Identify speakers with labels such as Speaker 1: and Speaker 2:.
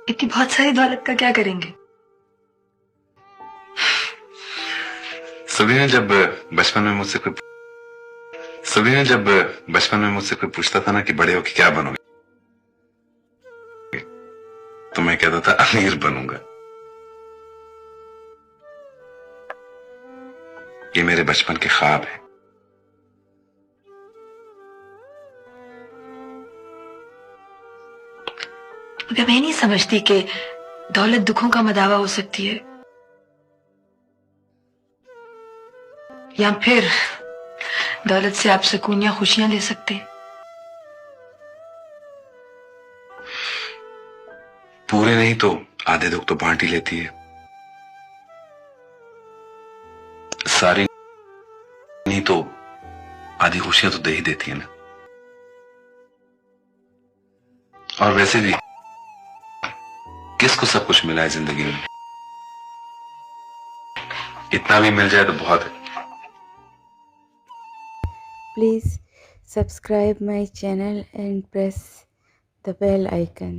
Speaker 1: इतनी बहुत सारी दौलत का क्या करेंगे?
Speaker 2: सबीना जब बचपन में मुझसे कोई पूछता था ना कि बड़े होके क्या बनोगे, तो मैं कहता था अमीर बनूंगा। ये मेरे बचपन के ख्वाब है।
Speaker 1: मगर मैं नहीं समझती कि दौलत दुखों का मदावा हो सकती है, या फिर दौलत से आप सुकून या खुशियां ले सकते हैं।
Speaker 2: पूरे नहीं तो आधे दुख तो बांट ही लेती है, सारी नहीं तो आधी खुशियां तो दे ही देती है ना। और वैसे भी किसको सब कुछ मिला है जिंदगी में, इतना भी मिल जाए तो बहुत है।
Speaker 3: Please subscribe my channel and press the bell icon.